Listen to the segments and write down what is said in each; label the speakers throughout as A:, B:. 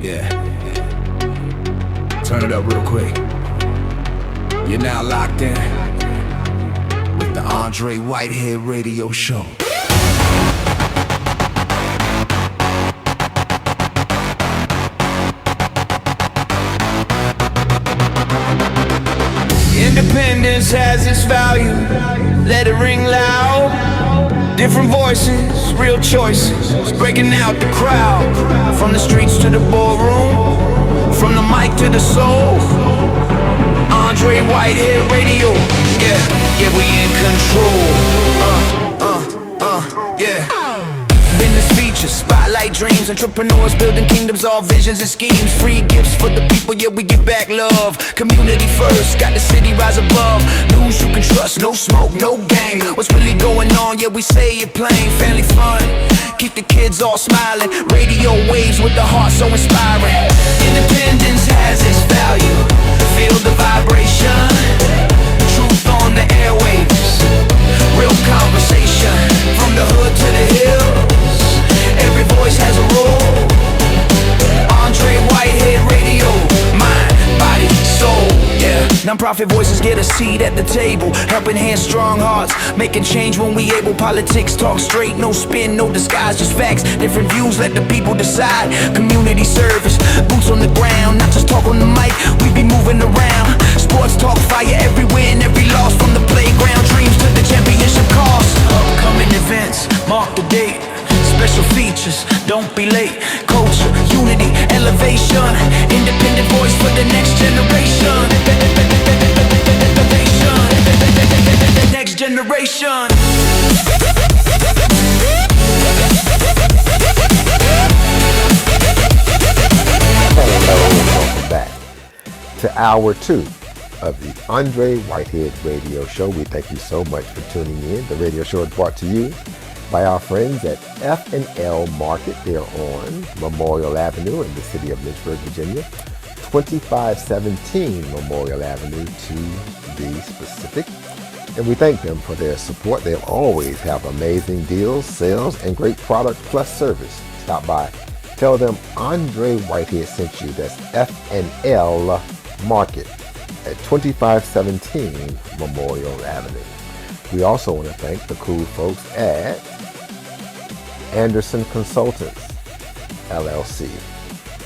A: Yeah. Turn it up real quick. You're now locked in with the Andre Whitehead Radio Show. Independence has its value. Let it ring loud. Different voices, real choices, breaking out the crowd. From the streets to the ballroom, from the mic to the soul. Andre Whitehead Radio, yeah, we in control. Yeah. Business features, spotlight dreams, entrepreneurs building kingdoms, all visions and schemes. Free gifts for the people, yeah, we give back love. Community first, got the city rise above. News you can trust, no smoke, no gang. What's really going on, yeah, we say it plain. Family fun, keep the kids all smiling. Radio waves with the heart so inspiring. Independence has its value. Feel the vibration. Truth on the airwaves. Real conversation. From the hood to the hills. Every voice has a role. Andre Whitehead Radio. Mind, body, soul, yeah. Non-profit voices get a seat at the table. Helping hands, strong hearts. Making change when we able. Politics talk straight, no spin, no disguise, just facts. Different views, let the people decide. Community service, boots on the ground. Not just talk on the mic, we be moving around. Sports talk, fire every win, every loss. From the playground dreams to the championship cause. Upcoming events, mark the date. Special features, don't be late. Culture, unity, elevation. Independent voice for the next generation. Next generation.
B: Hello, welcome back to hour 2 of the Andre Whitehead Radio Show. We thank you so much for tuning in. The radio show is brought to you by our friends at F&L Market. They're on Memorial Avenue in the city of Lynchburg, Virginia, 2517 Memorial Avenue to be specific. And we thank them for their support. They'll always have amazing deals, sales, and great product plus service. Stop by. Tell them Andre Whitehead sent you. That's F&L Market at 2517 Memorial Avenue. We also want to thank the cool folks at Anderson Consultants, LLC,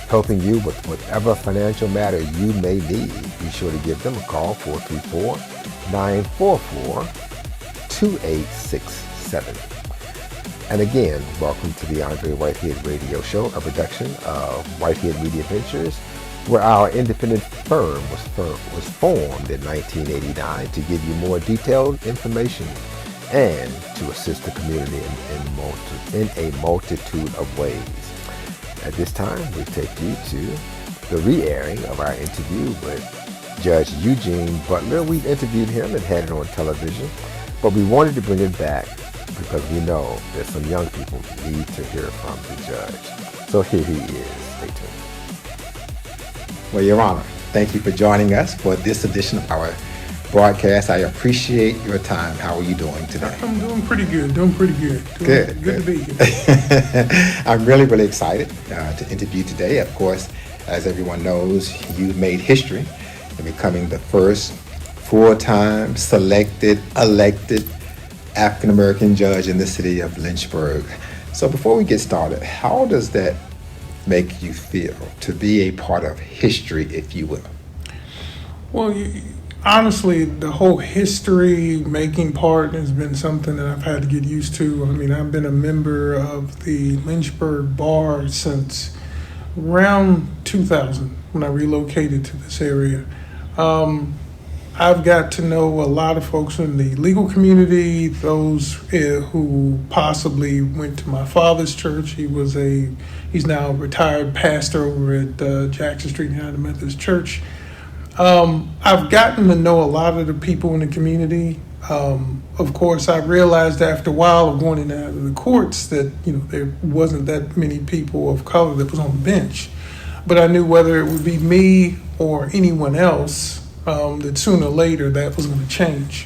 B: helping you with whatever financial matter you may need. Be sure to give them a call, 434-944-2867. And again, welcome to the Andre Whitehead Radio Show, a production of Whitehead Media Ventures, where our independent firm was formed in 1989 to give you more detailed information and to assist the community in a multitude of ways. At this time, we take you to the re-airing of our interview with Judge Eugene Butler. We've interviewed him and had it on television, but we wanted to bring it back because we know that some young people need to hear from the judge. So here he is. Stay tuned.
C: Well, Your Honor, thank you for joining us for this edition of our broadcast. I appreciate your time. How are you doing today?
D: I'm doing pretty good. Good to be here.
C: I'm really, really excited to interview today. Of course, as everyone knows, you've made history in becoming the first full-time elected African-American judge in the city of Lynchburg. So before we get started, how does that make you feel to be a part of history, if you will?
D: Well, honestly, the whole history making part has been something that I've had to get used to. I mean, I've been a member of the Lynchburg Bar since around 2000 when I relocated to this area. I've got to know a lot of folks in the legal community, those who possibly went to my father's church. He's now a retired pastor over at Jackson Street United Methodist Church. I've gotten to know a lot of the people in the community. Of course, I realized after a while of going in and out of the courts that there wasn't that many people of color that was on the bench. But I knew whether it would be me or anyone else, that sooner or later that was going to change.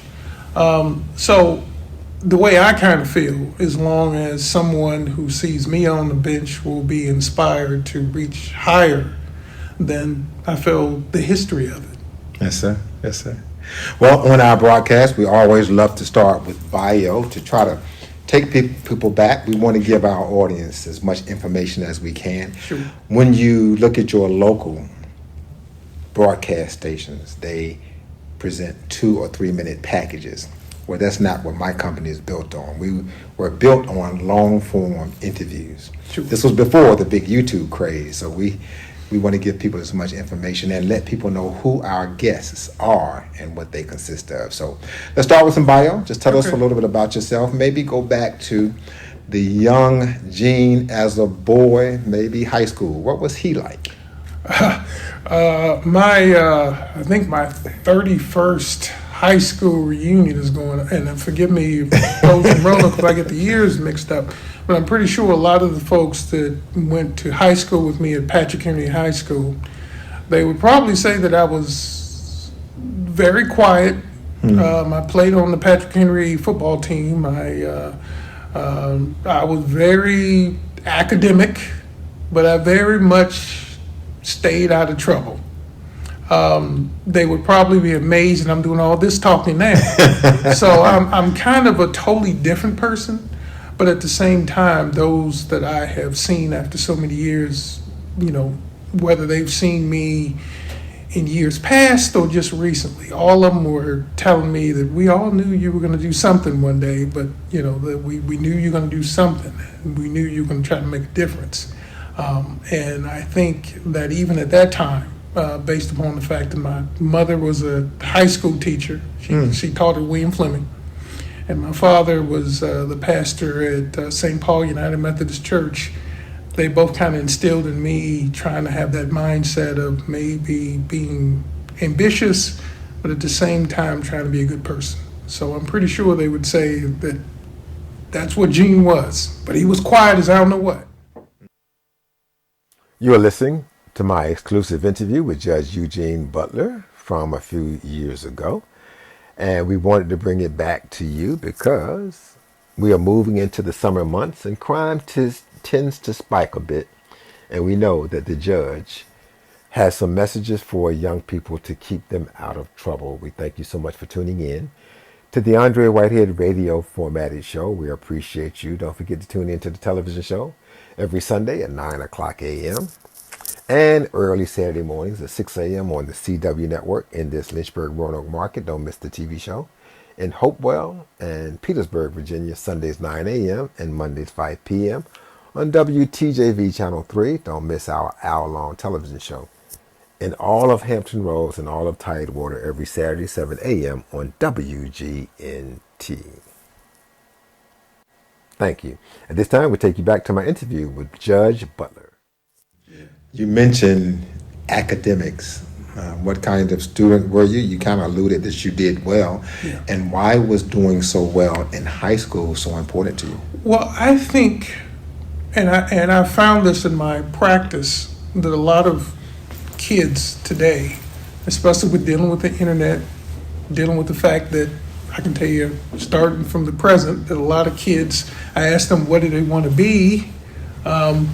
D: So the way I kind of feel, as long as someone who sees me on the bench will be inspired to reach higher, then I feel the history of it.
C: Yes, sir. Yes, sir. Well, on our broadcast, we always love to start with bio to try to take people back. We want to give our audience as much information as we can.
D: Sure.
C: When you look at your local broadcast stations, they present 2 or 3 minute packages. Well, that's not what my company is built on. We were built on long form interviews.
D: Sure.
C: This was before the big YouTube craze, so we want to give people as much information and let people know who our guests are and what they consist of. So let's start with some bio. Just tell us a little bit about yourself. Maybe go back to the young Gene as a boy, maybe high school. What was he like?
D: I think my 31st high school reunion is going, and forgive me if it goes in Roanoke if I get the years mixed up, but I'm pretty sure a lot of the folks that went to high school with me at Patrick Henry High School, they would probably say that I was very quiet. I played on the Patrick Henry football team. I was very academic, but I very much stayed out of trouble. They would probably be amazed that I'm doing all this talking now. So I'm kind of a totally different person, but at the same time, those that I have seen after so many years, you know, whether they've seen me in years past or just recently, all of them were telling me that we all knew you were going to do something one day, but, you know, that we knew you were going to do something, and we knew you were going to try to make a difference. And I think that even at that time, based upon the fact that my mother was a high school teacher, she taught at William Fleming, and my father was the pastor at St. Paul United Methodist Church. They both kind of instilled in me trying to have that mindset of maybe being ambitious, but at the same time trying to be a good person. So I'm pretty sure they would say that that's what Gene was, but he was quiet as I don't know what.
B: You are listening to my exclusive interview with Judge Eugene Butler from a few years ago. And we wanted to bring it back to you because we are moving into the summer months and crime tends to spike a bit. And we know that the judge has some messages for young people to keep them out of trouble. We thank you so much for tuning in to the Andre Whitehead radio formatted show. We appreciate you. Don't forget to tune into the television show every Sunday at 9 o'clock a.m. and early Saturday mornings at 6 a.m. on the CW network in this Lynchburg Roanoke market. Don't miss the TV show. In Hopewell and Petersburg, Virginia, Sundays 9 a.m. and Mondays 5 p.m. on WTJV Channel 3. Don't miss our hour-long television show. In all of Hampton Roads and all of Tidewater every Saturday 7 a.m. on WGNT. Thank you. At this time, we'll take you back to my interview with Judge Butler.
C: You mentioned academics. What kind of student were you? You kind of alluded that you did well.
D: Yeah.
C: And why was doing so well in high school so important to you?
D: Well, I think, and I found this in my practice, that a lot of kids today, especially with dealing with the internet, dealing with the fact that I can tell you, starting from the present, that a lot of kids, I ask them what do they want to be.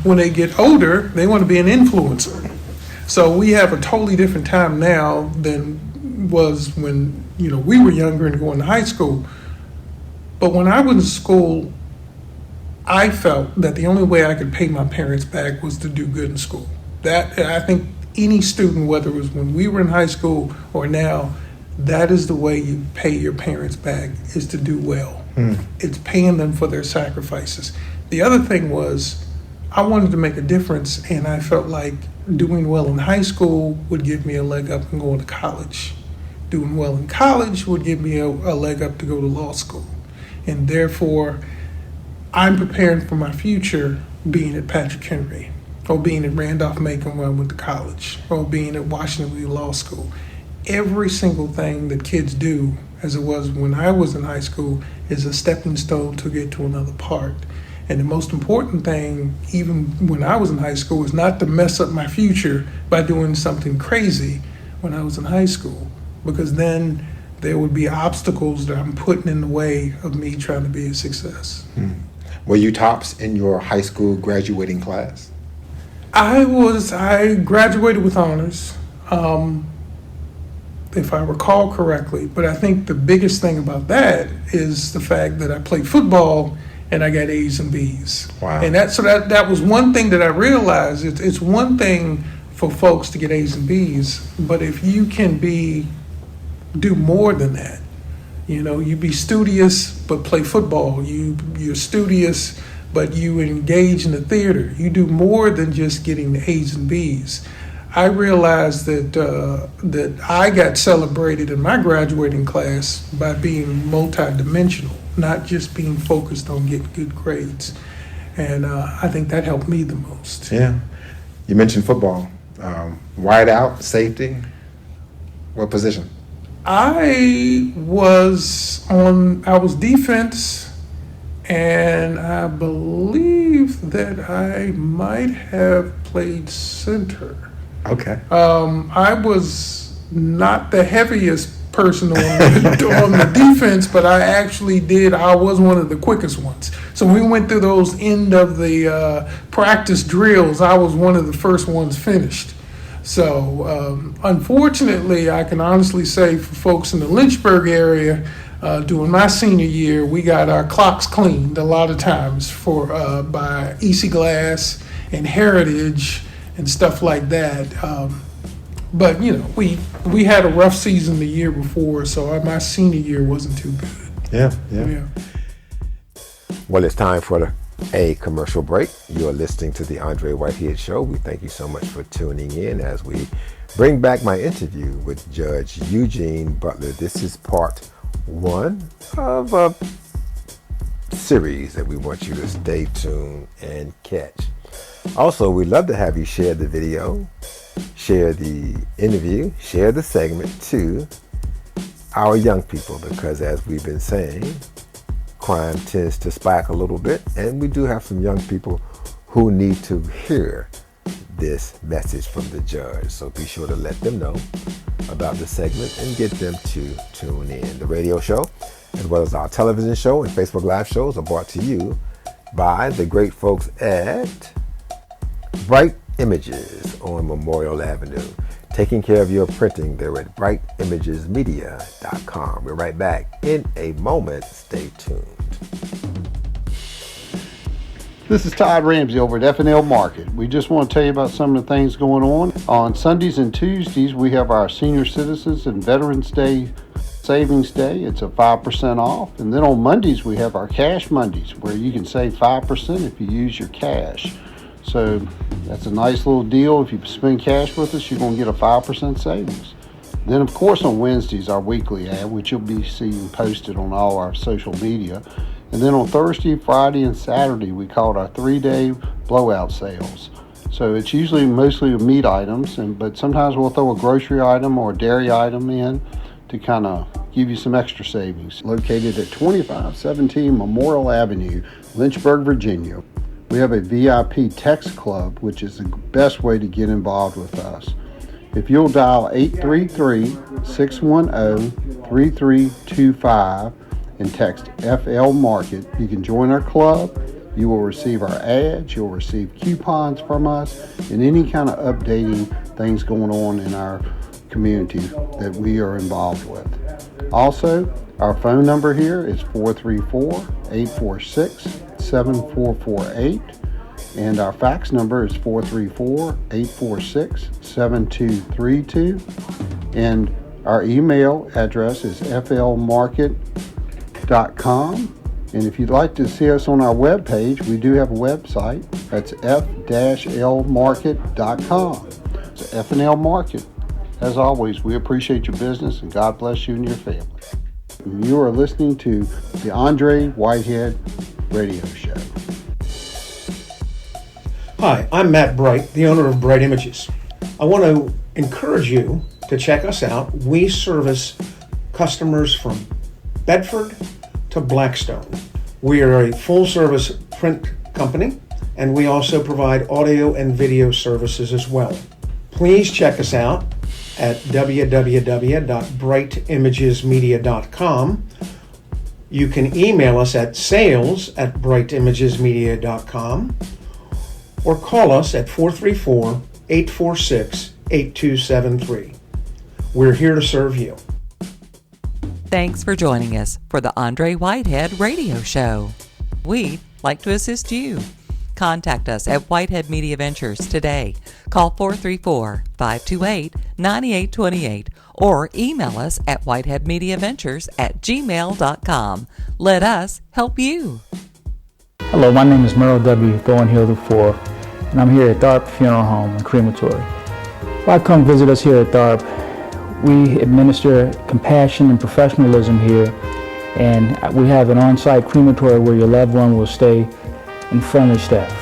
D: When they get older, they want to be an influencer. So we have a totally different time now than was when, you know, we were younger and going to high school. But when I was in school, I felt that the only way I could pay my parents back was to do good in school. That, I think any student, whether it was when we were in high school or now, that is the way you pay your parents back, is to do well. It's paying them for their sacrifices. The other thing was, I wanted to make a difference, and I felt like doing well in high school would give me a leg up in going to college. Doing well in college would give me a leg up to go to law school. And therefore, I'm preparing for my future being at Patrick Henry, or being at Randolph-Macon when I went to college, or being at Washington Lee Law School. Every single thing that kids do, as it was when I was in high school, is a stepping stone to get to another part. And the most important thing, even when I was in high school, is not to mess up my future by doing something crazy when I was in high school, because then there would be obstacles that I'm putting in the way of me trying to be a success.
C: Were you tops in your high school graduating class?
D: I graduated with honors, if I recall correctly. But I think the biggest thing about that is the fact that I played football and I got A's and B's.
C: Wow.
D: And that was one thing that I realized. It's one thing for folks to get A's and B's, but if you can do more than that, you be studious but play football. You're studious but you engage in the theater. You do more than just getting the A's and B's. I realized that I got celebrated in my graduating class by being multidimensional, not just being focused on getting good grades. And I think that helped me the most.
C: Yeah. You mentioned football. Wide out, safety. What position?
D: I was defense, and I believe that I might have played center.
C: Okay.
D: I was not the heaviest person on the defense, but I was one of the quickest ones. So we went through those end of the practice drills. I was one of the first ones finished. So unfortunately, I can honestly say for folks in the Lynchburg area, during my senior year, we got our clocks cleaned a lot of times by EC Glass and Heritage and stuff like that. But we had a rough season the year before, so my senior year wasn't too good.
C: Yeah.
B: Well, it's time for a commercial break. You're listening to the Andre Whitehead Show. We thank you so much for tuning in as we bring back my interview with Judge Eugene Butler. This is part 1 of a series that we want you to stay tuned and catch. Also, we'd love to have you share the video, share the interview, share the segment to our young people, because as we've been saying, crime tends to spike a little bit, and we do have some young people who need to hear this message from the judge. So be sure to let them know about the segment and get them to tune in. The radio show, as well as our television show and Facebook Live shows, are brought to you by the great folks at Bright Images on Memorial Avenue. Taking care of your printing, they're at brightimagesmedia.com. We're right back in a moment. Stay tuned.
E: This is Todd Ramsey over at F&L Market. We just want to tell you about some of the things going on. On Sundays and Tuesdays, we have our Senior Citizens and Veterans Day Savings Day. It's a 5% off. And then on Mondays, we have our Cash Mondays, where you can save 5% if you use your cash. So that's a nice little deal. If you spend cash with us, you're going to get a 5% savings. Then, of course, on Wednesdays, our weekly ad, which you'll be seeing posted on all our social media. And then on Thursday, Friday, and Saturday, we call it our 3-day blowout sales. So it's usually mostly meat items, but sometimes we'll throw a grocery item or a dairy item in to kind of give you some extra savings. Located at 2517 Memorial Avenue, Lynchburg, Virginia. We have a VIP text club, which is the best way to get involved with us. If you'll dial 833-610-3325 and text FL Market, you can join our club. You will receive our ads, you'll receive coupons from us, and any kind of updating things going on in our community that we are involved with. Also, our phone number here is 434-846-7448, and our fax number is 434-846-7232, and our email address is flmarket.com. And if you'd like to see us on our webpage, we do have a website. That's f-lmarket.com. So F&L Market. As always, we appreciate your business, and God bless you and your family. You are listening to the Andre Whitehead Radio Show.
F: Hi, I'm Matt Bright, the owner of Bright Images. I want to encourage you to check us out. We service customers from Bedford to Blackstone. We are a full-service print company, and we also provide audio and video services as well. Please check us out at www.brightimagesmedia.com. You can email us at sales@brightimagesmedia.com or call us at 434-846-8273. We're here to serve you.
G: Thanks for joining us for the Andre Whitehead Radio Show. We'd like to assist you. Contact us at Whitehead Media Ventures today. Call 434-528-9828 or email us at whiteheadmediaventures@gmail.com. Let us help you.
H: Hello, my name is Merle W. Thornhill IV, and I'm here at Tharp Funeral Home and Crematory. Why come visit us here at Tharp? We administer compassion and professionalism here, and we have an on-site crematory where your loved one will stay and friendly staff.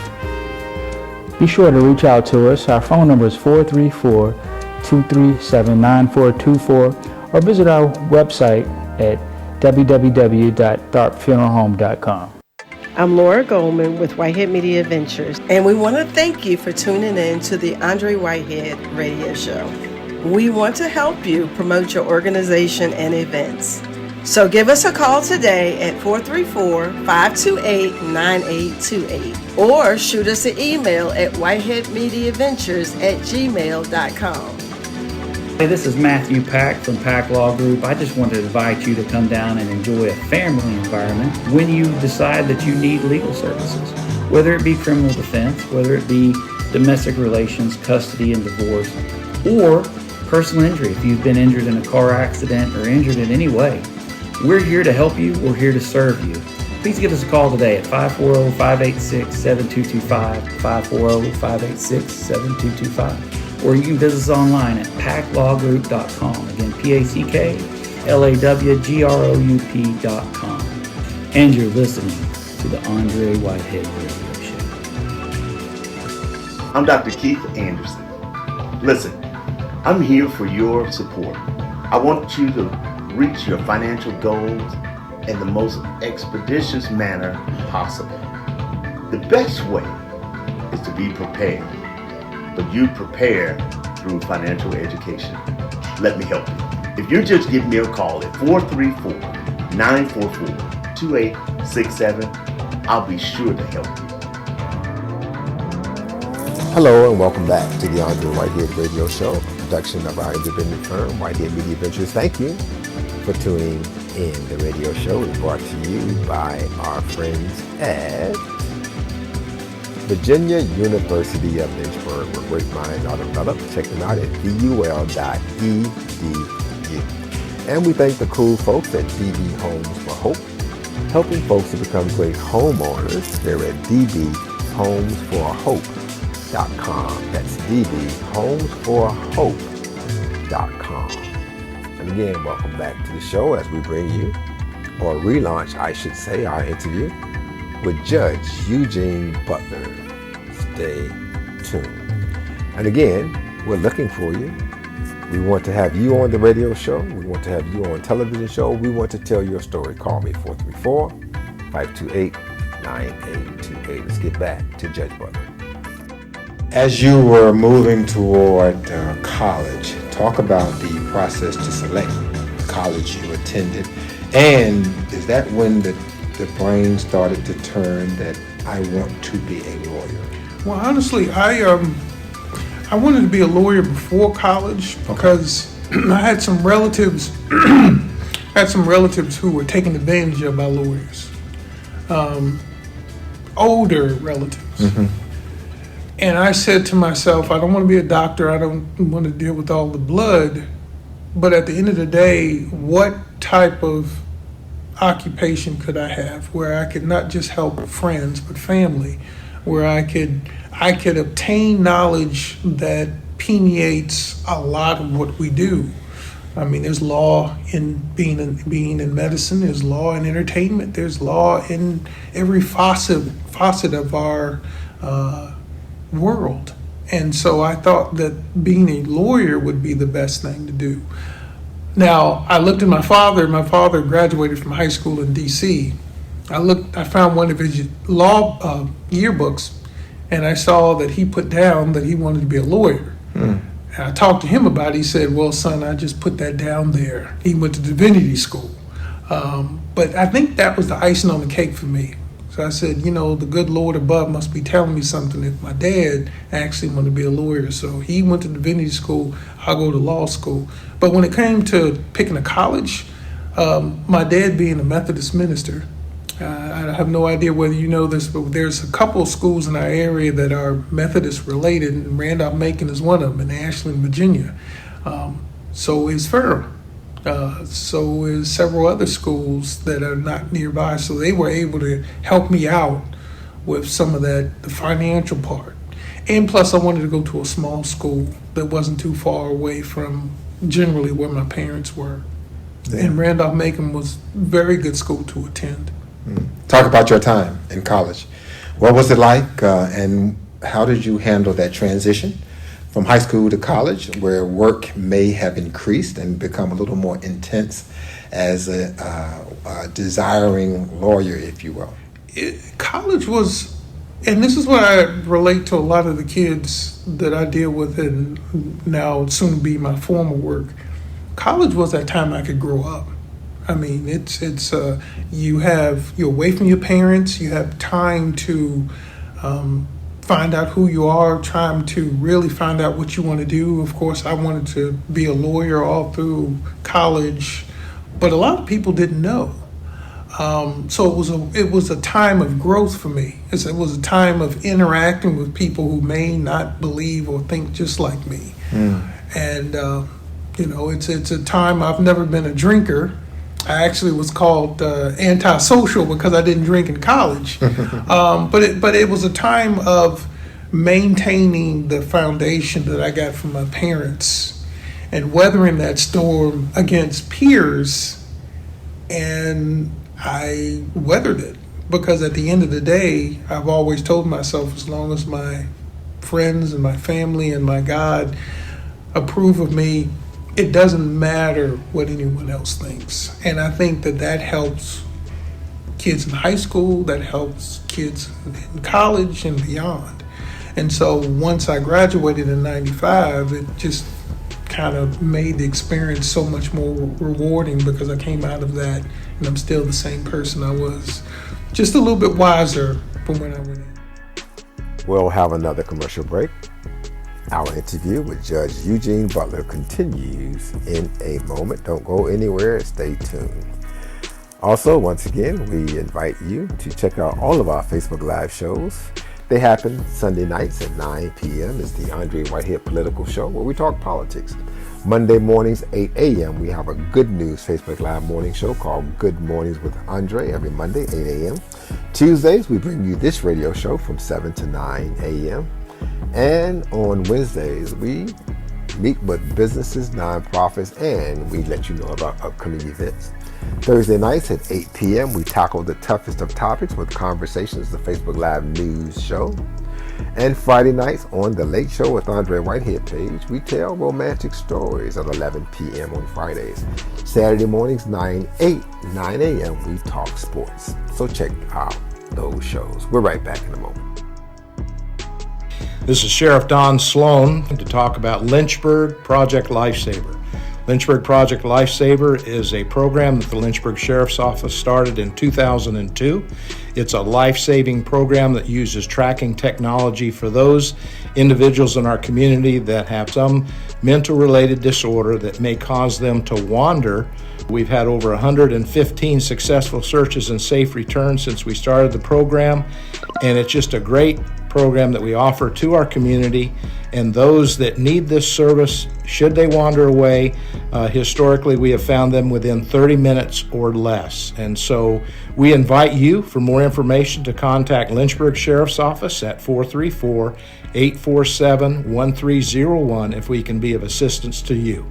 H: Be sure to reach out to us. Our phone number is 434-237-9424 or visit our website at www.tharpfuneralhome.com.
I: I'm Laura Goldman with Whitehead Media Ventures, and we want to thank you for tuning in to the Andre Whitehead Radio Show. We want to help you promote your organization and events. So give us a call today at 434-528-9828 or shoot us an email at whiteheadmediaventures@gmail.com.
J: Hey, this is Matthew Pack from Pack Law Group. I just wanted to invite you to come down and enjoy a family environment when you decide that you need legal services, whether it be criminal defense, whether it be domestic relations, custody and divorce, or personal injury if you've been injured in a car accident or injured in any way. We're here to help you. We're here to serve you. Please give us a call today at 540-586-7225, 540-586-7225. Or you can visit us online at packlawgroup.com. Again, PACKLAWGROUP.com. And you're listening to the Andre Whitehead Radio Show.
K: I'm Dr. Keith Anderson. Listen, I'm here for your support. I want you to reach your financial goals in the most expeditious manner possible. The best way is to be prepared, but you prepare through financial education. Let me help you. If you just give me a call at 434-944-2867, I'll be sure to help you.
B: Hello and welcome back to the Andre Whitehead Radio Show, production of our independent firm, Whitehead Media Ventures. Thank you for tuning in. The radio show is brought to you by our friends at Virginia University of Lynchburg, where great minds are developed. Check them out at vul.edu. And we thank the cool folks at DB Homes for Hope, helping folks to become great homeowners. They're at dbhomesforhope.com. That's dbhomesforhope.com. And again, welcome back to the show as we bring you, or relaunch, I should say, our interview with Judge Eugene Butler. Stay tuned. And again, we're looking for you. We want to have you on the radio show. We want to have you on television show. We want to tell your story. Call me 434-528-9828. Let's get back to Judge Butler.
C: As you were moving toward college, talk about the process to select the college you attended. And is that when the brain started to turn that I want to be a lawyer?
D: Well, honestly, I wanted to be a lawyer before college because I had some relatives who were taken advantage of by lawyers, older relatives. Mm-hmm. And I said to myself, I don't want to be a doctor. I don't want to deal with all the blood. But at the end of the day, what type of occupation could I have where I could not just help friends, but family, where I could obtain knowledge that permeates a lot of what we do. I mean, there's law in being in medicine. There's law in entertainment. There's law in every facet of our world. And so I thought that being a lawyer would be the best thing to do. Now, I looked at my father. My father graduated from high school in D.C. I found one of his law yearbooks, and I saw that he put down that he wanted to be a lawyer. And I talked to him about it. He said, well, son, I just put that down there. He went to divinity school. But I think that was the icing on the cake for me. So I said, the good Lord above must be telling me something if my dad actually wanted to be a lawyer. So he went to divinity school, I'll go to law school. But when it came to picking a college, my dad being a Methodist minister, I have no idea whether you know this, but there's a couple of schools in our area that are Methodist related, and Randolph-Macon is one of them in Ashland, Virginia. So is Ferrum. So is several other schools that are not nearby. So they were able to help me out with some of the financial part. And plus I wanted to go to a small school that wasn't too far away from generally where my parents were. Yeah. And Randolph-Macon was a very good school to attend.
C: Talk about your time in college. What was it like, and how did you handle that transition from high school to college, where work may have increased and become a little more intense as a desiring lawyer, if you will?
D: College was, and this is what I relate to a lot of the kids that I deal with and now soon be my former work. College was that time I could grow up. I mean, you're away from your parents. You have time to find out who you are, trying to really find out what you want to do. Of course, I wanted to be a lawyer all through college, but a lot of people didn't know. So it was a time of growth for me. It was a time of interacting with people who may not believe or think just like me. And it's a time. I've never been a drinker. I actually was called antisocial because I didn't drink in college. But it was a time of maintaining the foundation that I got from my parents and weathering that storm against peers. And I weathered it because at the end of the day, I've always told myself, as long as my friends and my family and my God approve of me, it doesn't matter what anyone else thinks. And I think that helps kids in high school, that helps kids in college and beyond. And so once I graduated in 95, it just kind of made the experience so much more rewarding because I came out of that and I'm still the same person I was, just a little bit wiser from when I went in.
B: We'll have another commercial break. Our interview with Judge Eugene Butler continues in a moment. Don't go anywhere. Stay tuned. Also, once again, we invite you to check out all of our Facebook Live shows. They happen Sunday nights at 9 p.m. It's the Andre Whitehead Political Show, where we talk politics. Monday mornings, 8 a.m., we have a Good News Facebook Live morning show called Good Mornings with Andre every Monday, 8 a.m. Tuesdays, we bring you this radio show from 7 to 9 a.m. And on Wednesdays, we meet with businesses, nonprofits, and we let you know about upcoming events. Thursday nights at 8 p.m., we tackle the toughest of topics with Conversations, the Facebook Live news show. And Friday nights on The Late Show with Andre Whitehead page, we tell romantic stories at 11 p.m. on Fridays. Saturday mornings, 9 a.m., we talk sports. So check out those shows. We're right back in a moment.
F: This is Sheriff Don Sloan to talk about Lynchburg Project Lifesaver. Lynchburg Project Lifesaver is a program that the Lynchburg Sheriff's Office started in 2002. It's a life-saving program that uses tracking technology for those individuals in our community that have some mental-related disorder that may cause them to wander. We've had over 115 successful searches and safe returns since we started the program, and it's just a great program that we offer to our community and those that need this service should they wander away. Historically, we have found them within 30 minutes or less. And so we invite you, for more information, to contact Lynchburg Sheriff's Office at 434-847-1301 if we can be of assistance to you.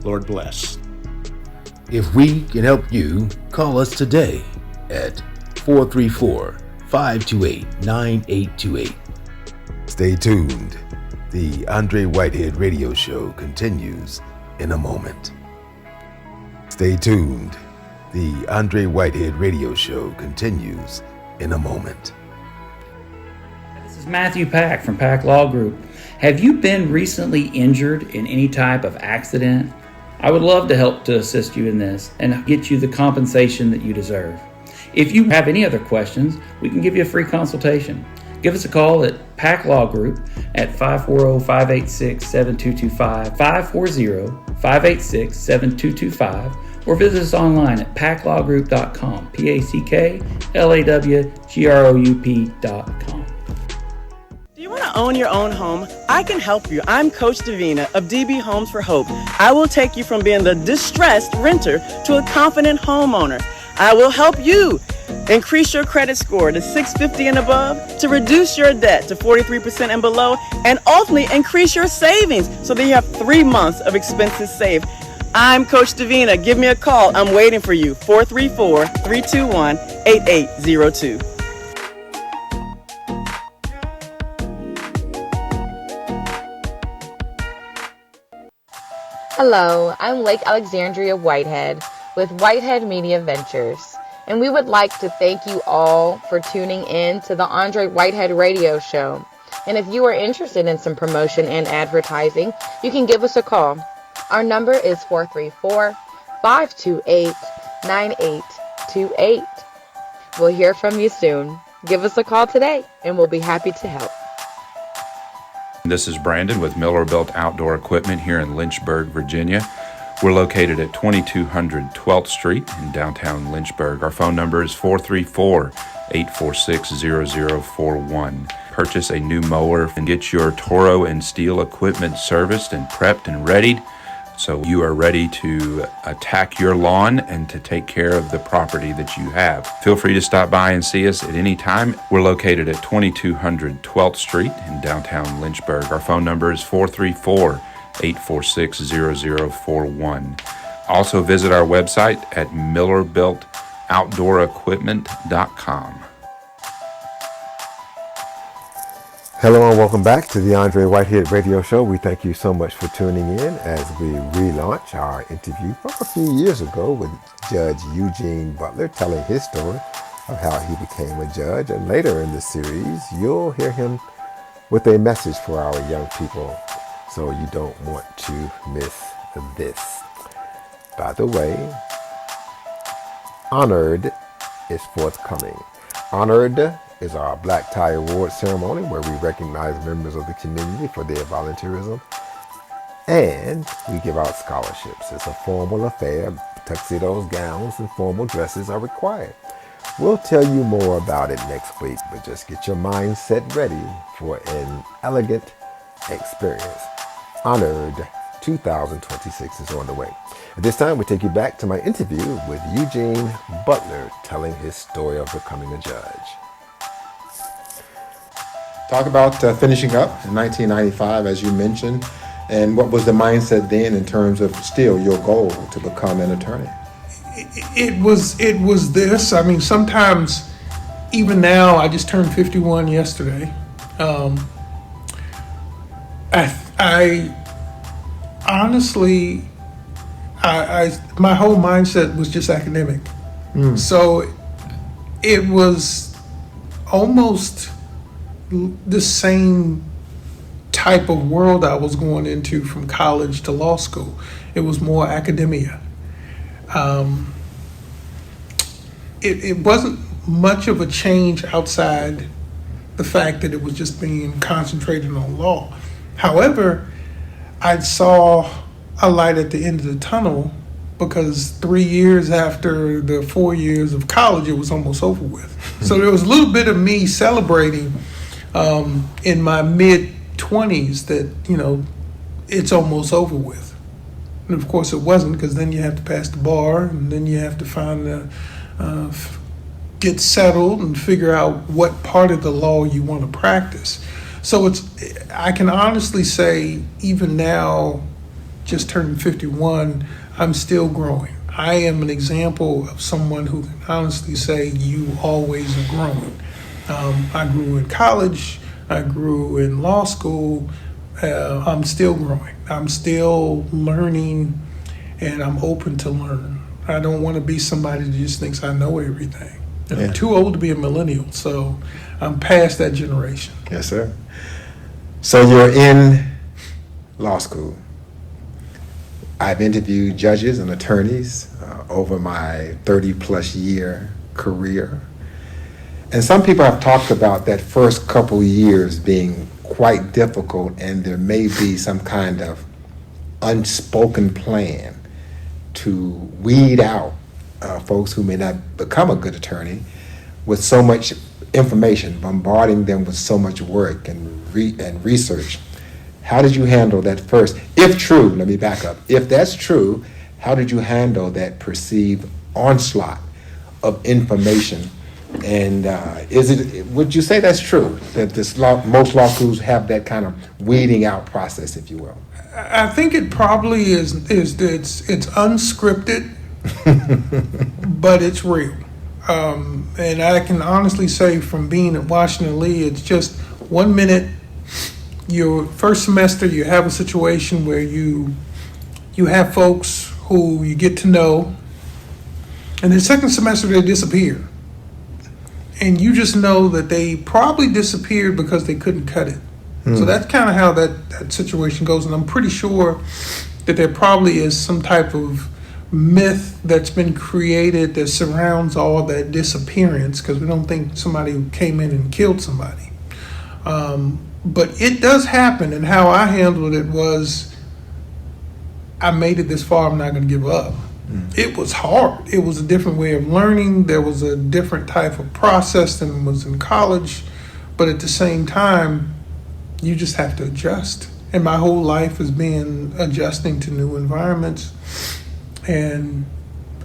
F: Lord bless.
L: If we can help you, call us today at 434-528-9828.
M: Stay tuned. The Andre Whitehead Radio Show continues in a moment. Stay tuned. The Andre Whitehead Radio Show continues in a moment.
J: This is Matthew Pack from Pack Law Group. Have you been recently injured in any type of accident? I would love to help to assist you in this and get you the compensation that you deserve. If you have any other questions, we can give you a free consultation. Give us a call at PAC Law Group at 540-586-7225, 540-586-7225, or visit us online at paclawgroup.com, PACKLAWGROUP.com.
N: Do you want to own your own home? I can help you. I'm Coach Davina of DB Homes for Hope. I will take you from being the distressed renter to a confident homeowner. I will help you increase your credit score to 650 and above, to reduce your debt to 43% and below, and ultimately increase your savings so that you have 3 months of expenses saved. I'm Coach Davina. Give me a call. I'm waiting for you. 434-321-8802.
O: Hello, I'm Lake Alexandria Whitehead with Whitehead Media Ventures, and we would like to thank you all for tuning in to the Andre Whitehead Radio Show. And if you are interested in some promotion and advertising, you can give us a call. Our number is 434-528-9828. We'll hear from you soon. Give us a call today, and we'll be happy to help.
P: This is Brandon with Miller Built Outdoor Equipment here in Lynchburg, Virginia. We're located at 2200 12th Street in downtown Lynchburg. Our phone number is 434-846-0041. Purchase a new mower and get your Toro and Steel equipment serviced and prepped and readied so you are ready to attack your lawn and to take care of the property that you have. Feel free to stop by and see us at any time. We're located at 2200 12th Street in downtown Lynchburg. Our phone number is 434-846-0041. Also visit our website at millerbuiltoutdoorequipment.com.
B: Hello and welcome back to the Andre Whitehead Radio Show. We thank you so much for tuning in as we relaunch our interview from a few years ago with Judge Eugene Butler, telling his story of how he became a judge. And later in the series, you'll hear him with a message for our young people, so you don't want to miss this. By the way, Honored is forthcoming. Honored is our Black Tie Award ceremony where we recognize members of the community for their volunteerism, and we give out scholarships. It's a formal affair. Tuxedos, gowns, and formal dresses are required. We'll tell you more about it next week, but just get your mindset ready for an elegant experience. Honored 2026 is on the way. At this time, we take you back to my interview with Eugene Butler, telling his story of becoming a judge.
C: Talk about finishing up in 1995, as you mentioned, and what was the mindset then in terms of still your goal to become an attorney?
D: It was this. I mean, sometimes, even now, I just turned 51 yesterday. I honestly, my whole mindset was just academic. So it was almost the same type of world I was going into from college to law school. It was more academia. It wasn't much of a change outside the fact that it was just being concentrated on law. However, I saw a light at the end of the tunnel because 3 years after the 4 years of college, it was almost over with. So there was a little bit of me celebrating in my mid-20s that, it's almost over with. And of course it wasn't, because then you have to pass the bar, and then you have to get settled and figure out what part of the law you want to practice. So I can honestly say, even now, just turning 51, I'm still growing. I am an example of someone who can honestly say you always are growing. I grew in college, I grew in law school, I'm still growing. I'm still learning, and I'm open to learn. I don't want to be somebody that just thinks I know everything. I'm too old to be a millennial, so I'm past that generation.
C: Yes, sir. So you're in law school. I've interviewed judges and attorneys over my 30-plus year career. And some people have talked about that first couple years being quite difficult, and there may be some kind of unspoken plan to weed out folks who may not become a good attorney with so much information, bombarding them with so much work and research. How did you handle that first? If true, let me back up. If that's true, how did you handle that perceived onslaught of information? And would you say that's true, that most law schools have that kind of weeding out process, if you will?
D: I think it probably is it's unscripted, but it's real. And I can honestly say from being at Washington Lee, it's just 1 minute, your first semester, you have a situation where you have folks who you get to know, and the second semester they disappear. And you just know that they probably disappeared because they couldn't cut it. So that's kind of how that situation goes. And I'm pretty sure that there probably is some type of myth that's been created that surrounds all that disappearance, because we don't think somebody came in and killed somebody. But it does happen, and how I handled it was, I made it this far, I'm not going to give up. It was hard. It was a different way of learning. There was a different type of process than was in college. But at the same time, you just have to adjust. And my whole life has been adjusting to new environments. And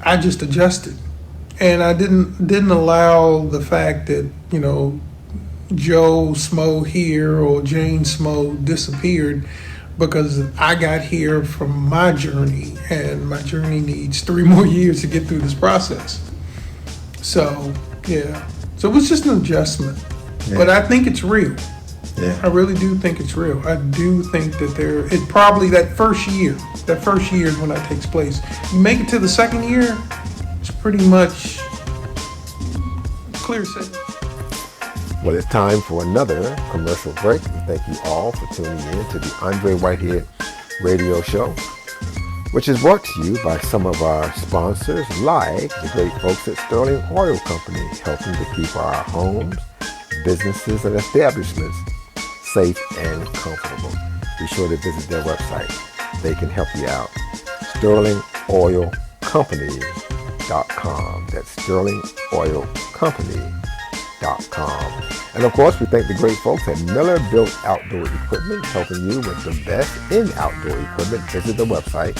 D: I just adjusted. And I didn't allow the fact that, Joe Smo here or Jane Smo disappeared, because I got here from my journey, and my journey needs 3 more years to get through this process. So, yeah. So it was just an adjustment. Yeah. But I think it's real. Yeah. I really do think it's real. I do think that it probably that first year is when that takes place. You make it to the second year, it's pretty much clear sailing.
B: Well, it's time for another commercial break. And thank you all for tuning in to the Andre Whitehead Radio Show, which is brought to you by some of our sponsors, like the great folks at Sterling Oil Company, helping to keep our homes, businesses, and establishments safe and comfortable. Be sure to visit their website. They can help you out. SterlingOilCompany.com. That's SterlingOilCompany.com. And of course, we thank the great folks at Miller Built Outdoor Equipment, helping you with the best in outdoor equipment. Visit the website,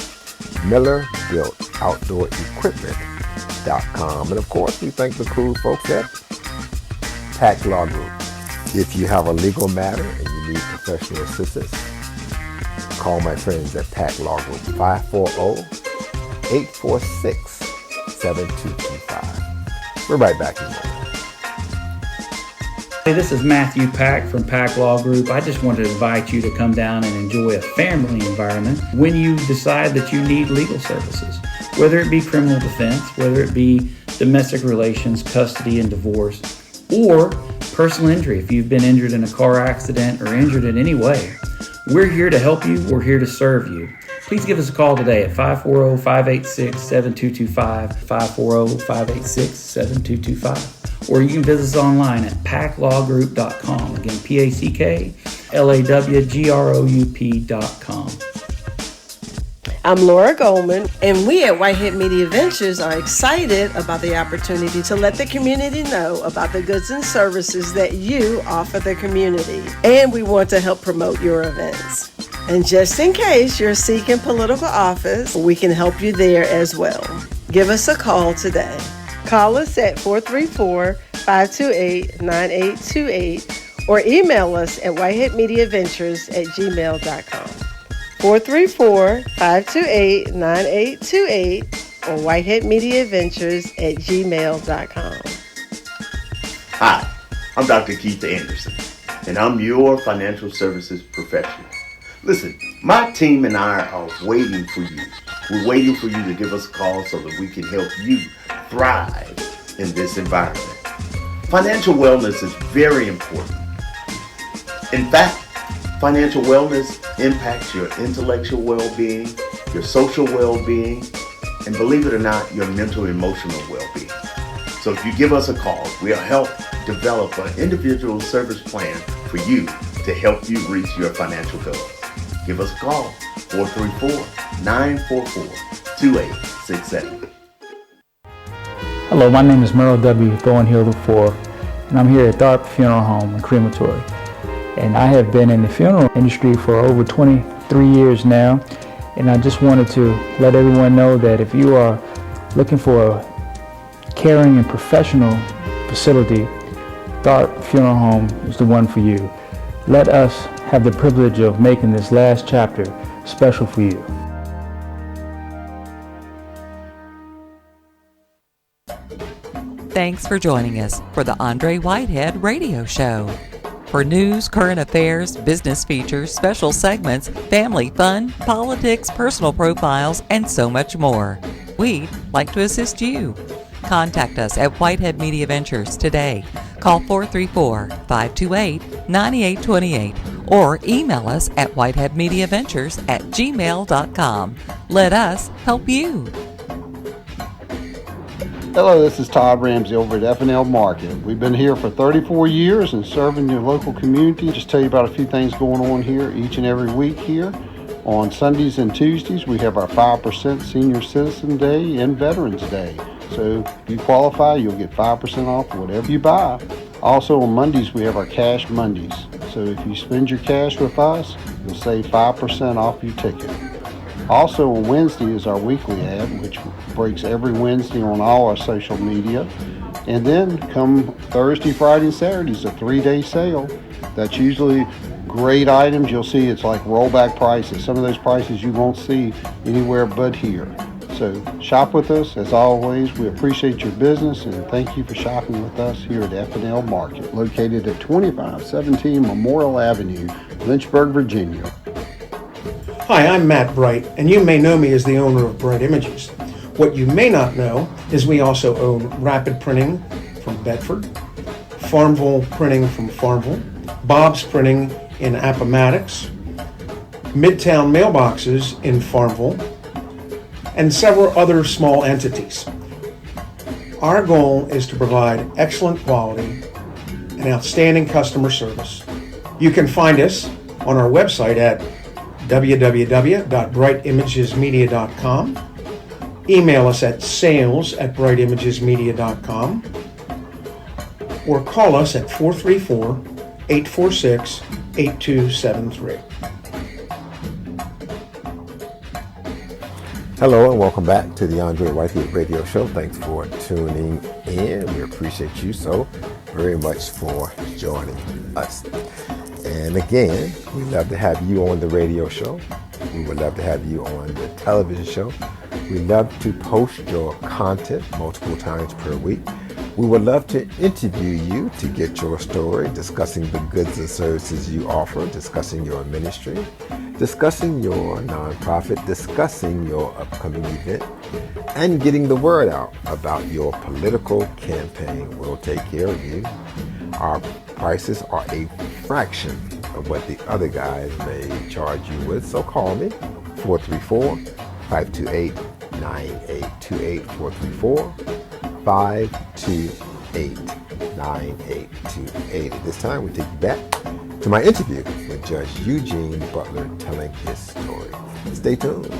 B: MillerBuiltOutdoorEquipment.com. And of course, we thank the cool folks at Pack Law Group. If you have a legal matter and you need professional assistance, call my friends at Pack Law Group, 540-846-7225. We're right back in a moment.
J: Hey, this is Matthew Pack from Pack Law Group. I just wanted to invite you to come down and enjoy a family environment when you decide that you need legal services, whether it be criminal defense, whether it be domestic relations, custody and divorce, or personal injury. If you've been injured in a car accident or injured in any way, we're here to help you. We're here to serve you. Please give us a call today at 540-586-7225, 540-586-7225. Or you can visit us online at packlawgroup.com. Again, PACKLAWGROUP.com.
I: I'm Laura Goldman, and we at Whitehead Media Ventures are excited about the opportunity to let the community know about the goods and services that you offer the community. And we want to help promote your events. And just in case you're seeking political office, we can help you there as well. Give us a call today. Call us at 434-528-9828 or email us at whiteheadmediaventures@gmail.com. 434-528-9828 or whiteheadmediaventures@gmail.com.
K: Hi, I'm Dr. Keith Anderson, and I'm your financial services professional. Listen, my team and I are waiting for you. We're waiting for you to give us a call so that we can help you thrive in this environment. Financial wellness is very important. In fact, Financial wellness impacts your intellectual well-being, your social well-being, and believe it or not, your mental and emotional well-being. So if you give us a call, we'll help develop an individual service plan for you to help you reach your financial goals. Give us a call, 434-944-2867.
H: Hello, my name is Merle W. Thornhill IV, and I'm here at Tharp Funeral Home and Crematory. And I have been in the funeral industry for over 23 years now, and I just wanted to let everyone know that if you are looking for a caring and professional facility, Tharp Funeral Home is the one for you. Let us have the privilege of making this last chapter special for you.
G: Thanks for joining us for the Andre Whitehead Radio Show. For news, current affairs, business features, special segments, family fun, politics, personal profiles, and so much more, we'd like to assist you. Contact us at Whitehead Media Ventures today. Call 434-528-9828 or email us at whiteheadmediaventures@gmail.com. Let us help you.
E: Hello, this is Todd Ramsey over at F&L Market. We've been here for 34 years and serving your local community. Just tell you about a few things going on here each and every week here. On Sundays and Tuesdays, we have our 5% Senior Citizen Day and Veterans Day. So if you qualify, you'll get 5% off whatever you buy. Also on Mondays, we have our Cash Mondays. So if you spend your cash with us, you'll save 5% off your ticket. Also on Wednesday is our weekly ad, which breaks every Wednesday on all our social media. And then come Thursday, Friday, and Saturday is a 3-day sale. That's usually great items. You'll see it's like rollback prices. Some of those prices you won't see anywhere but here. So shop with us. As always, we appreciate your business and thank you for shopping with us here at F&L Market, located at 2517 Memorial Avenue, Lynchburg, Virginia.
F: Hi, I'm Matt Bright, and you may know me as the owner of Bright Images. What you may not know is we also own Rapid Printing from Bedford, Farmville Printing from Farmville, Bob's Printing in Appomattox, Midtown Mailboxes in Farmville, and several other small entities. Our goal is to provide excellent quality and outstanding customer service. You can find us on our website at www.brightimagesmedia.com. Email us at sales@brightimagesmedia.com or call us at 434-846-8273.
B: Hello and welcome back to the Andre Whitehead Radio Show. Thanks for tuning in. We appreciate you so very much for joining us. And again, we love to have you on the radio show. We would love to have you on the television show. We love to post your content multiple times per week. We would love to interview you to get your story, discussing the goods and services you offer, discussing your ministry, discussing your nonprofit, discussing your upcoming event, and getting the word out about your political campaign. We'll take care of you. Our prices are a fraction of what the other guys may charge you with. So call me, 434-528-9828, 434-528-9828. At this time, we take you back to my interview with Judge Eugene Butler telling his story. Stay tuned.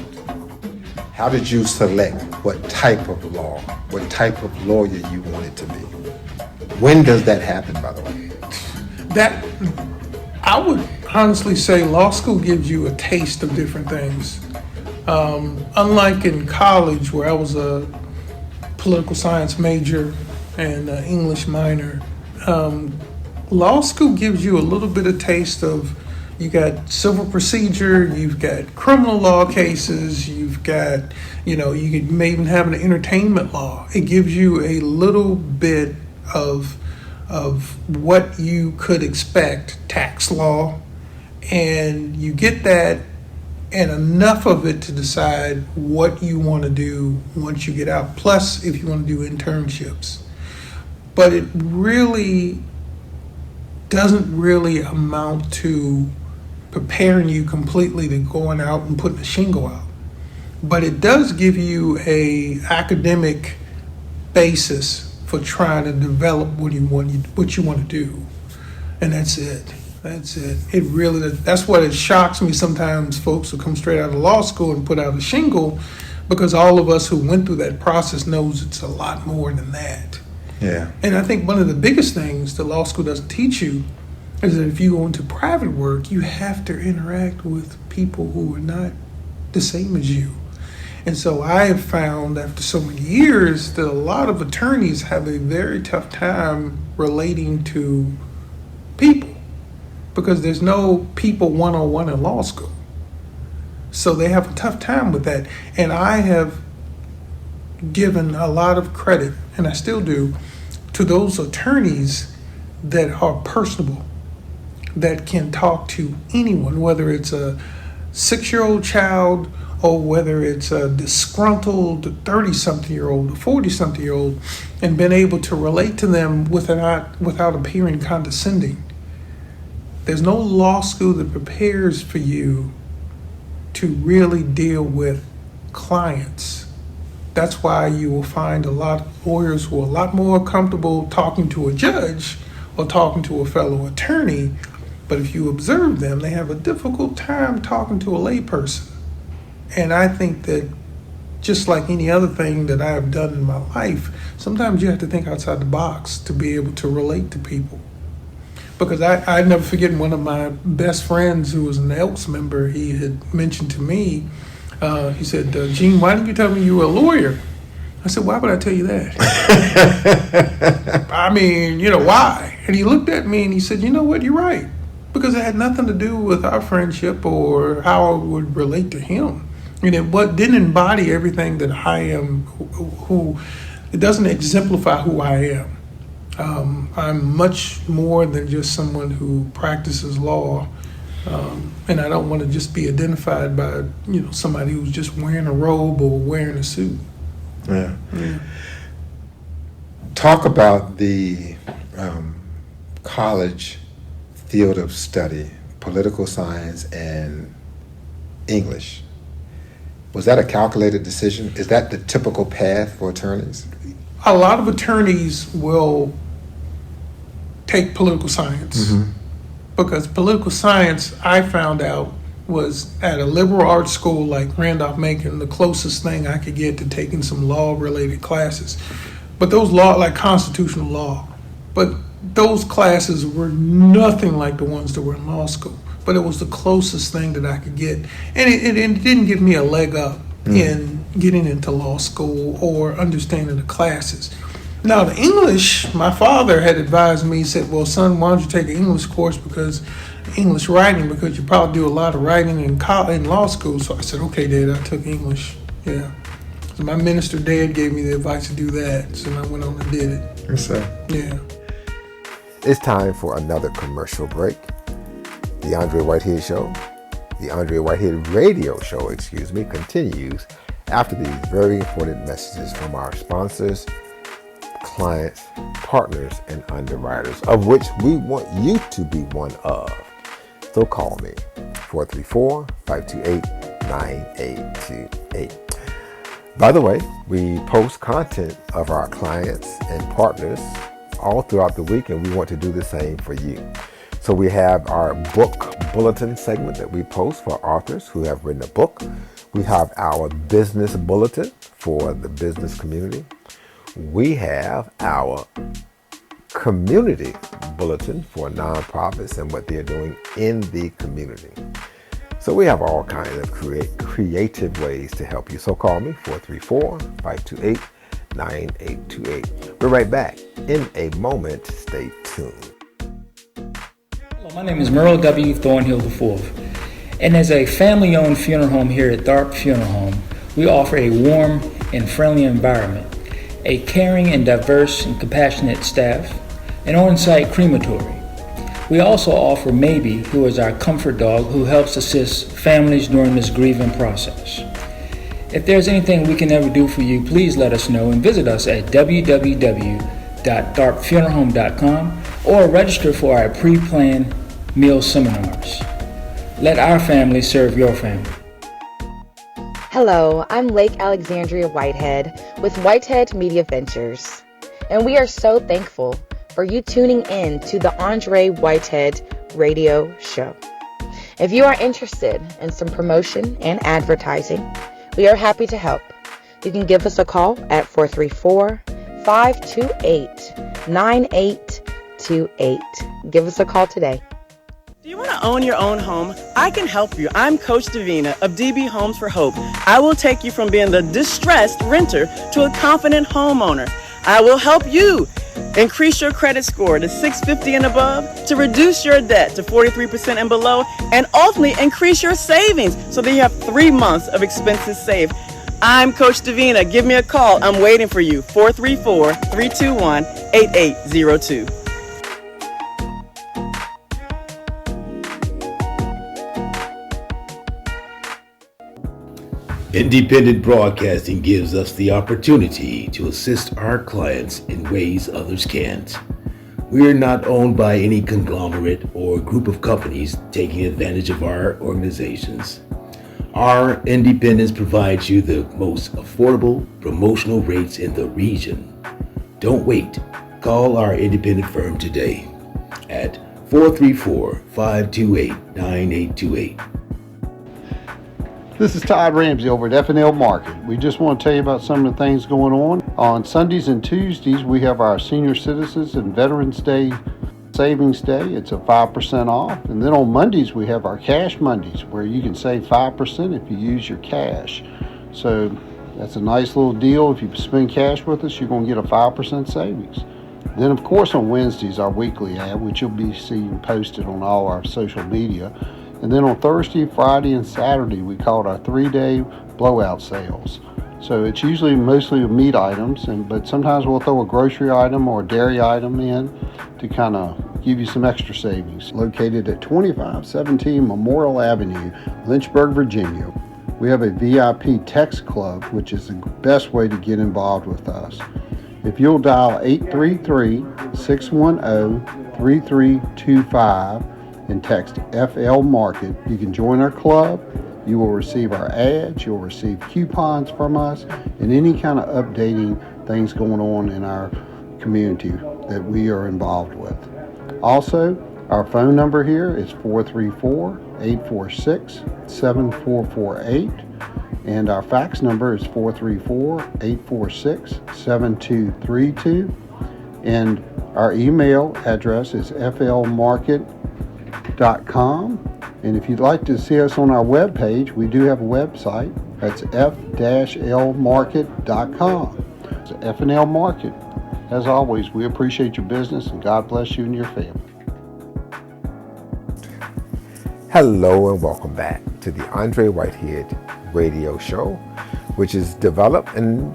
C: How did you select what type of law, what type of lawyer you wanted to be? When does that happen, by the way?
D: That, I would honestly say law school gives you a taste of different things. Unlike in college where I was a political science major and an English minor, law school gives you a little bit of taste of, you got civil procedure, you've got criminal law cases, you've got, you may even have an entertainment law. It gives you a little bit of what you could expect, tax law, and you get that and enough of it to decide what you want to do once you get out, plus if you want to do internships. But it really doesn't really amount to preparing you completely to going out and putting a shingle out. But it does give you a academic basis for trying to develop what you want to do. And that's it. That's it. It really, that's what it shocks me sometimes, folks who come straight out of law school and put out a shingle, because all of us who went through that process knows it's a lot more than that.
C: Yeah.
D: And I think one of the biggest things the law school doesn't teach you is that if you go into private work, you have to interact with people who are not the same as you. And so I have found after so many years that a lot of attorneys have a very tough time relating to people, because there's no people 101 in law school. So they have a tough time with that. And I have given a lot of credit, and I still do, to those attorneys that are personable, that can talk to anyone, whether it's a 6-year-old child or whether it's a disgruntled 30-something-year-old or 40-something-year-old, and been able to relate to them without appearing condescending. There's no law school that prepares for you to really deal with clients. That's why you will find a lot of lawyers who are a lot more comfortable talking to a judge or talking to a fellow attorney, but if you observe them, they have a difficult time talking to a layperson. And I think that just like any other thing that I have done in my life, sometimes you have to think outside the box to be able to relate to people. Because I never forget one of my best friends who was an Elks member, he had mentioned to me, he said, Gene, why didn't you tell me you were a lawyer? I said, why would I tell you that? I mean, why? And he looked at me and he said, you know what, you're right. Because it had nothing to do with our friendship or how I would relate to him. And it didn't embody everything that I am, it doesn't exemplify who I am. I'm much more than just someone who practices law, and I don't want to just be identified by somebody who's just wearing a robe or wearing a suit.
C: Yeah. Talk about the college field of study, political science and English. Was that a calculated decision? Is that the typical path for attorneys?
D: A lot of attorneys will take political science, because political science, I found out, was at a liberal arts school like Randolph-Macon, the closest thing I could get to taking some law-related classes. But those like constitutional law, but those classes were nothing like the ones that were in law school. But it was the closest thing that I could get. And it didn't give me a leg up in getting into law school or understanding the classes. Now, the English, my father had advised me, he said, well, son, why don't you take an English course, because English writing, because you probably do a lot of writing in law school. So I said, okay, Dad, I took English. Yeah. So my minister dad gave me the advice to do that. So I went on and did it.
C: Yes, sir.
D: Yeah.
B: It's time for another commercial break. The Andre Whitehead Show, the Andre Whitehead Radio Show, continues after these very important messages from our sponsors, clients, partners, and underwriters, of which we want you to be one of. So call me, 434-528-9828. By the way, we post content of our clients and partners all throughout the week, and we want to do the same for you. So we have our book bulletin segment that we post for authors who have written a book. We have our business bulletin for the business community. We have our community bulletin for nonprofits and what they're doing in the community. So we have all kinds of creative ways to help you. So call me, 434-528-9828. We're right back in a moment. Stay tuned.
J: My name is Merle W. Thornhill IV, and as a family-owned funeral home here at Tharp Funeral Home, we offer a warm and friendly environment, a caring and diverse and compassionate staff, an on-site crematory. We also offer Maybe, who is our comfort dog who helps assist families during this grieving process. If there's anything we can ever do for you, please let us know and visit us at www.tharpfuneralhome.com or register for our pre-planned meal seminars.
H: Let our family serve your family.
O: Hello, I'm Lake Alexandria Whitehead with Whitehead Media Ventures, and we are so thankful for you tuning in to the Andre Whitehead Radio Show. If you are interested in some promotion and advertising, we are happy to help. You can give us a call at 434-528-9828. Give us a call today.
N: Do you want to own your own home? I can help you. I'm Coach Davina of DB Homes for Hope. I will take you from being the distressed renter to a confident homeowner. I will help you increase your credit score to 650 and above, to reduce your debt to 43% and below, and ultimately increase your savings so that you have 3 months of expenses saved. I'm Coach Davina. Give me a call. I'm waiting for you. 434-321-8802.
L: Independent broadcasting gives us the opportunity to assist our clients in ways others can't. We are not owned by any conglomerate or group of companies taking advantage of our organizations. Our independence provides you the most affordable promotional rates in the region. Don't wait. Call our independent firm today at 434-528-9828.
E: This is Todd Ramsey over at F&L Market. We just want to tell you about some of the things going on. On Sundays and Tuesdays, we have our Senior Citizens and Veterans Day Savings Day. It's a 5% off. And then on Mondays, we have our Cash Mondays, where you can save 5% if you use your cash. So that's a nice little deal. If you spend cash with us, you're going to get a 5% savings. Then, of course, on Wednesdays, our weekly ad, which you'll be seeing posted on all our social media. And then on Thursday, Friday, and Saturday, we call it our 3-day blowout sales. So it's usually mostly meat items, but sometimes we'll throw a grocery item or a dairy item in to kind of give you some extra savings. Located at 2517 Memorial Avenue, Lynchburg, Virginia. We have a VIP text club, which is the best way to get involved with us. If you'll dial 833-610-3325 and text FL Market, you can join our club. You will receive our ads, you'll receive coupons from us, and any kind of updating things going on in our community that we are involved with. Also, our phone number here is 434-846-7448, and our fax number is 434-846-7232, and our email address is flmarket.com. And if you'd like to see us on our webpage, we do have a website. That's f-lmarket.com. It's F&L Market. As always, we appreciate your business and God bless you and your family.
B: Hello and welcome back to the Andre Whitehead Radio Show, which is developed and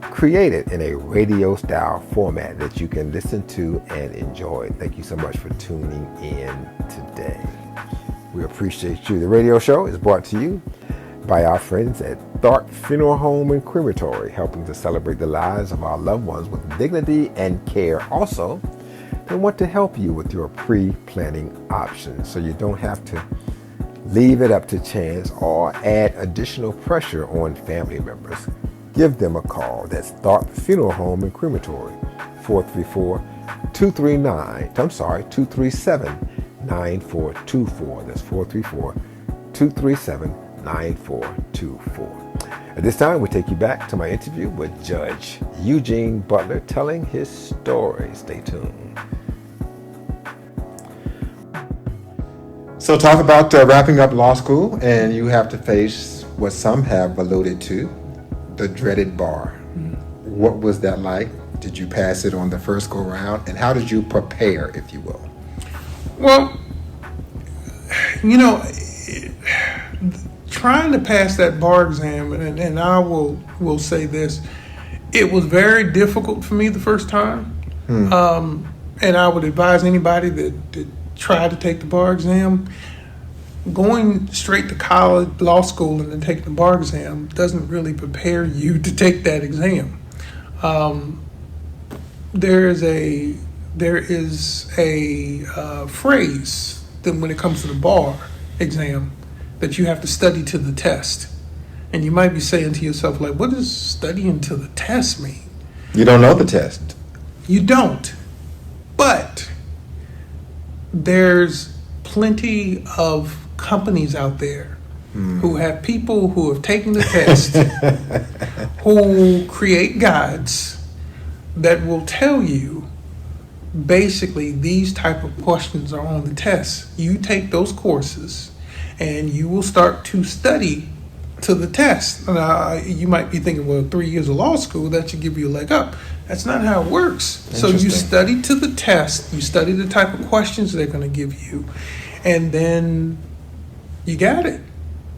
B: created in a radio style format that you can listen to and enjoy. Thank you so much for tuning in today. We appreciate you. The radio show is brought to you by our friends at Tharp Funeral Home and Crematory, helping to celebrate the lives of our loved ones with dignity and care. Also, they want to help you with your pre-planning options so you don't have to leave it up to chance or add additional pressure on family members. Give them a call. That's Tharp Funeral Home and Crematory, 237-9424. That's 434-237-9424. At this time, we take you back to my interview with Judge Eugene Butler telling his story. Stay tuned.
C: So talk about wrapping up law school, and you have to face what some have alluded to, the dreaded bar. What was that like? Did you pass it on the first go round? And how did you prepare, if you will?
D: Well, you know, trying to pass that bar exam, and I will say this, it was very difficult for me the first time. And I would advise anybody that tried to take the bar exam, going straight to college, law school, and then taking the bar exam doesn't really prepare you to take that exam. There is a phrase that when it comes to the bar, exam that you have to study to the test. And you might be saying to yourself, like, what does studying to the test mean?
C: You don't know the test.
D: You don't. But there's plenty of companies out there who have people who have taken the test, who create guides that will tell you basically these type of questions are on the test. You take those courses and you will start to study to the test. Now, you might be thinking, well, 3 years of law school, that should give you a leg up. That's not how it works. So you study to the test, you study the type of questions they're going to give you, and then you got it.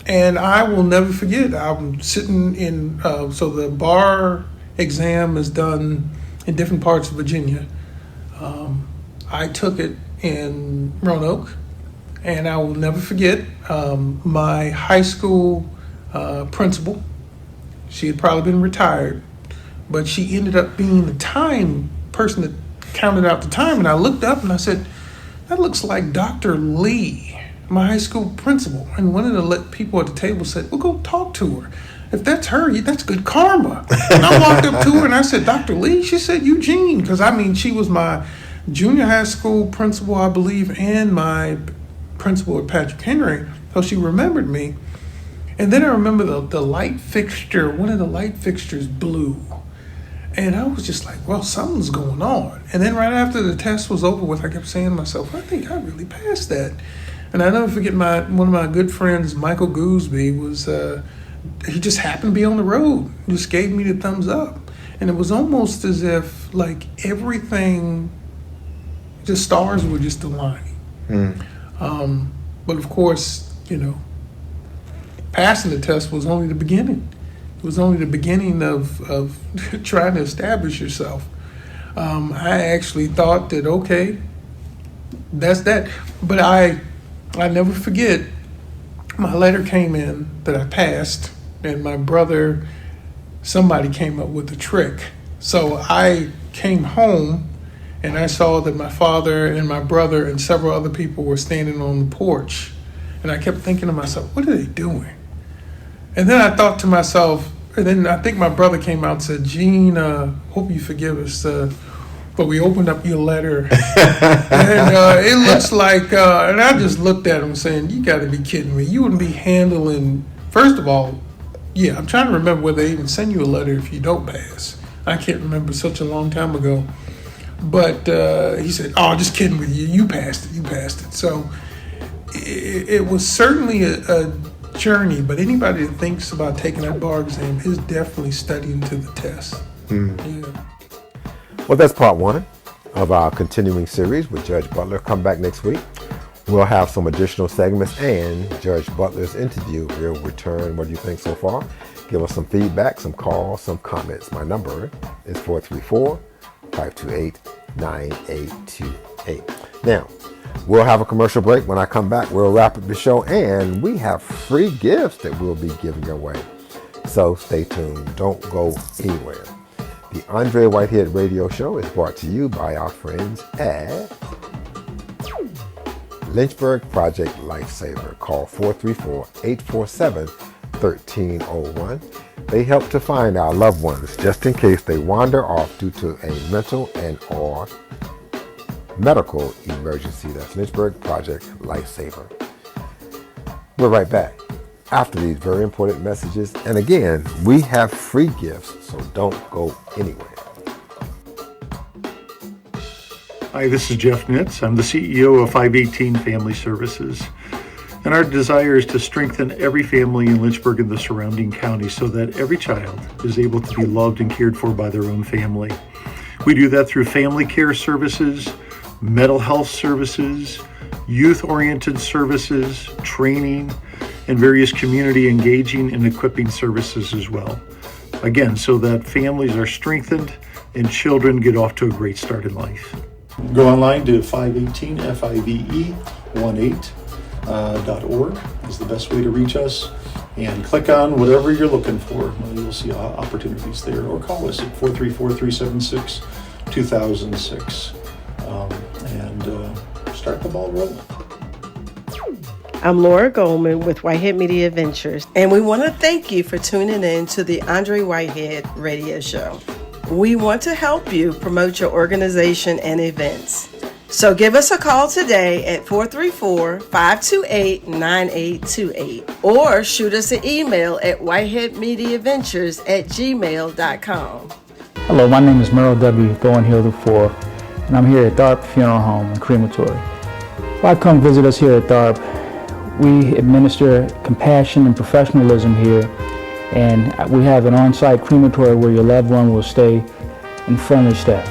D: And I will never forget, I'm sitting in, so the bar exam is done in different parts of Virginia. I took it in Roanoke, and I will never forget my high school principal. She had probably been retired, but she ended up being the time person that counted out the time. And I looked up and I said, that looks like Dr. Lee, my high school principal. And one of the people at the table said, well, go talk to her. If that's her, that's good karma. And I walked up to her and I said, Dr. Lee? She said, Eugene. Because, I mean, she was my junior high school principal, I believe, and my principal at Patrick Henry. So she remembered me. And then I remember the light fixture, one of the light fixtures blew. And I was just like, well, something's going on. And then right after the test was over with, I kept saying to myself, I think I really passed that. And I never forget one of my good friends, Michael Gooseby, was he just happened to be on the road, just gave me the thumbs up. And it was almost as if like everything, the stars were just aligning. But of course, passing the test was only the beginning. It was only the beginning of trying to establish yourself. I actually thought that, okay, that's that. But I never forget, my letter came in that I passed, and my brother, somebody came up with a trick. So I came home, and I saw that my father and my brother and several other people were standing on the porch. And I kept thinking to myself, what are they doing? And then I thought to myself, and then I think my brother came out and said, Gene, hope you forgive us, but we opened up your letter. And it looks like, and I just looked at him saying, you got to be kidding me. You wouldn't be handling, first of all, yeah, I'm trying to remember whether they even send you a letter if you don't pass. I can't remember, such a long time ago. But he said, oh, just kidding with you. You passed it. So it was certainly a journey, but anybody that thinks about taking that bar exam is definitely studying to the test. Yeah.
B: Well, that's part one of our continuing series with Judge Butler. Come back next week. We'll have some additional segments and Judge Butler's interview. We'll return. What do you think so far? Give us some feedback, some calls, some comments. My number is 434-528-9828. Now, we'll have a commercial break. When I come back, we'll wrap up the show, and we have free gifts that we'll be giving away. So stay tuned. Don't go anywhere. The Andre Whitehead Radio Show is brought to you by our friends at Lynchburg Project Lifesaver. Call 434-847-1301. They help to find our loved ones just in case they wander off due to a mental and or medical emergency. That's Lynchburg Project Lifesaver. We're right back after these very important messages. And again, we have free gifts, so don't go anywhere.
Q: Hi, this is Jeff Nitz. I'm the CEO of 518 Family Services. And our desire is to strengthen every family in Lynchburg and the surrounding counties so that every child is able to be loved and cared for by their own family. We do that through family care services, mental health services, youth-oriented services, training, and various community engaging and equipping services as well. Again, so that families are strengthened and children get off to a great start in life. Go online to 518FIVE18.org is the best way to reach us, and click on whatever you're looking for. You'll see opportunities there, or call us at 434-376-2006 and start the ball rolling.
I: I'm Laura Goldman with Whitehead Media Ventures, and we want to thank you for tuning in to the Andre Whitehead Radio Show. We want to help you promote your organization and events. So give us a call today at 434-528-9828 or shoot us an email at whiteheadmediaventures@gmail.com.
H: Hello, my name is Merle W. Thornhill IV, and I'm here at Tharp Funeral Home and Crematory. Why come visit us here at Tharp? We administer compassion and professionalism here, and we have an on-site crematory where your loved one will stay and friendly staff.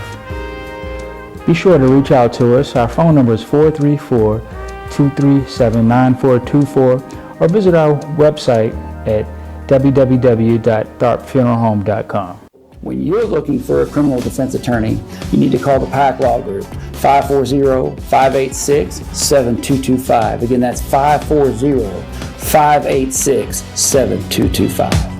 H: Be sure to reach out to us. Our phone number is 434-237-9424, or visit our website at www.tharpfuneralhome.com.
J: When you're looking for a criminal defense attorney, you need to call the Pack Law Group, 540-586-7225. Again, that's 540-586-7225.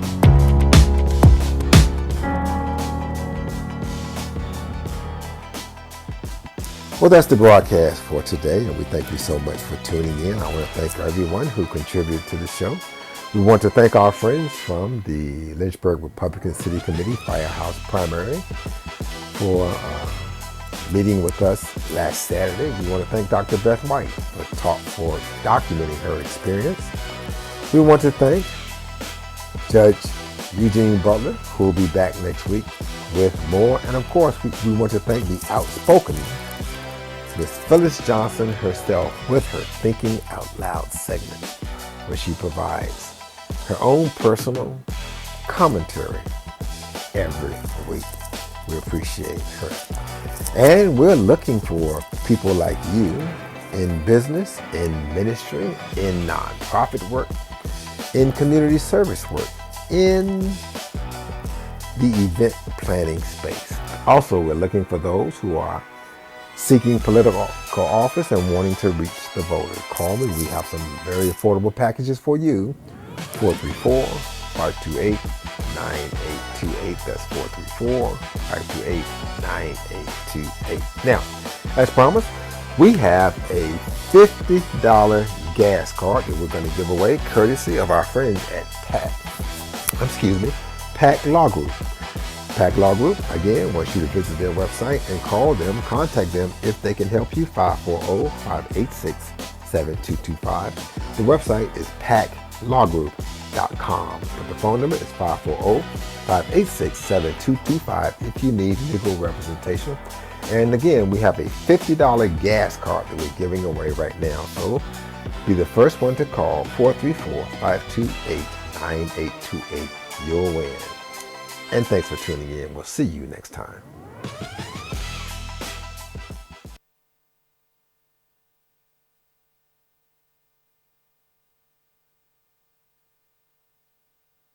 B: Well, that's the broadcast for today, and we thank you so much for tuning in. I want to thank everyone who contributed to the show. We want to thank our friends from the Lynchburg Republican City Committee Firehouse Primary for meeting with us last Saturday. We want to thank Dr. Beth White for documenting her experience. We want to thank Judge Eugene Butler, who will be back next week with more. And of course, we want to thank the outspoken Miss Phyllis Johnson herself with her Thinking Out Loud segment, where she provides her own personal commentary every week. We appreciate her. And we're looking for people like you in business, in ministry, in nonprofit work, in community service work, in the event planning space. Also, we're looking for those who are seeking political office and wanting to reach the voter. Call me. We have some very affordable packages for you. 434-528-9828. That's 434-528-9828. Now, as promised, we have a $50 gas card that we're going to give away courtesy of our friends at Pack Law Group. Pack Law Group, again, wants you to visit their website and contact them if they can help you, 540-586-7225. The website is packlawgroup.com. But the phone number is 540-586-7225 if you need legal representation. And again, we have a $50 gas card that we're giving away right now. So be the first one to call, 434-528-9828. You'll win. And thanks for tuning in. We'll see you next time.